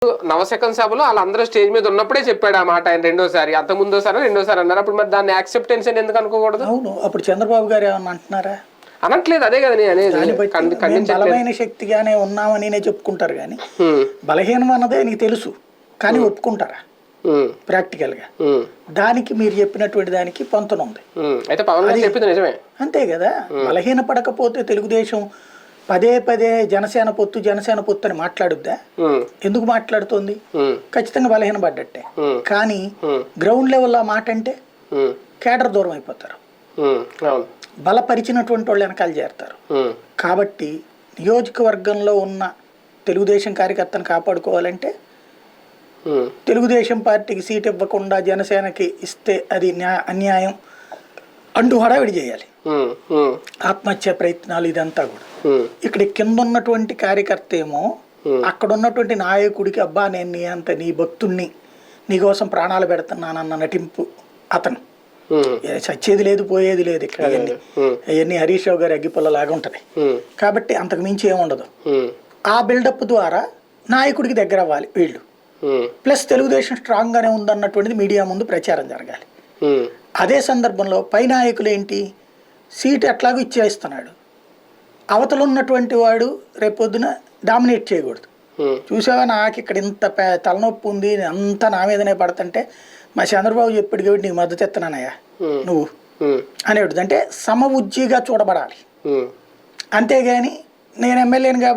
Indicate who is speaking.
Speaker 1: నవశకం సభలో వాళ్ళందరూ స్టేజ్ మీద ఉన్నప్పుడే చెప్పాడు ఆ మాట. ఆయన రెండోసారి అన్నారు. అప్పుడు మరి దాన్ని యాక్సెప్టెన్స్ అని ఎందుకు అనుకోకూడదు?
Speaker 2: అవును, అప్పుడు చంద్రబాబు గారు ఏమన్నా అంటున్నారా?
Speaker 1: అనట్లేదు, అదే కదా నేను అనేది.
Speaker 2: బలమైన శక్తిగానే ఉన్నామని చెప్పుకుంటారు కానీ బలహీనం అన్నదే నీకు తెలుసు కానీ ఒప్పుకుంటారా ప్రాక్టికల్ గా? దానికి మీరు చెప్పినటువంటి దానికి పొంతనుంది.
Speaker 1: అయితే పవన్ కళ్యాణ్ చెప్పింది నిజమే,
Speaker 2: అంతే కదా. బలహీన పడకపోతే తెలుగుదేశం పదే జనసేన పొత్తు అని మాట్లాడుద్దా? ఎందుకు మాట్లాడుతోంది? ఖచ్చితంగా బలహీన పడ్డట్టే. కానీ గ్రౌండ్ లెవెల్ ఆ మాట అంటే కేడర్ దూరం అయిపోతారు, బలపరిచినటువంటి వాళ్ళు వెనకాల చేరుతారు. కాబట్టి నియోజకవర్గంలో ఉన్న తెలుగుదేశం కార్యకర్తను కాపాడుకోవాలంటే తెలుగుదేశం పార్టీకి సీట్ ఇవ్వకుండా జనసేనకి ఇస్తే అది అన్యాయం అంటూ హడావిడి చేయాలి. ఆత్మహత్య ప్రయత్నాలు ఇదంతా కూడా. ఇక్కడ కింద ఉన్నటువంటి కార్యకర్త ఏమో అక్కడ ఉన్నటువంటి నాయకుడికి అబ్బా నేను నీ భక్తుణ్ణి నీకోసం ప్రాణాలు పెడుతున్నానన్న నటింపు అతను. చచ్చేది లేదు పోయేది లేదు ఇక్కడ. అవన్నీ హరీష్ రావు గారి అగ్గిపుల్లలాగా ఉంటది. కాబట్టి అంతకు మించి ఏముండదు. ఆ బిల్డప్ ద్వారా నాయకుడికి దగ్గర అవ్వాలి వీళ్ళు. ప్లస్ తెలుగుదేశం స్ట్రాంగ్ గానే ఉందన్నటువంటిది మీడియా ముందు ప్రచారం జరగాలి. అదే సందర్భంలో పై నాయకులు ఏంటి, సీటు ఎట్లాగో ఇచ్చేస్తున్నాడు, అవతల ఉన్నటువంటి వాడు రేపొద్దున డామినేట్ చేయకూడదు. చూసావా నాకు ఇక్కడ ఇంత తలనొప్పి ఉంది అంతా నా మీదనే పడుతుంటే మా చంద్రబాబు చెప్పాడు కాబట్టి నీకు మద్దతు ఎత్తనానయ్యా నువ్వు అనేవాడు. అంటే సమ ఉజ్జీగా చూడబడాలి. అంతేగాని నేను ఎమ్మెల్యేని కాబట్టి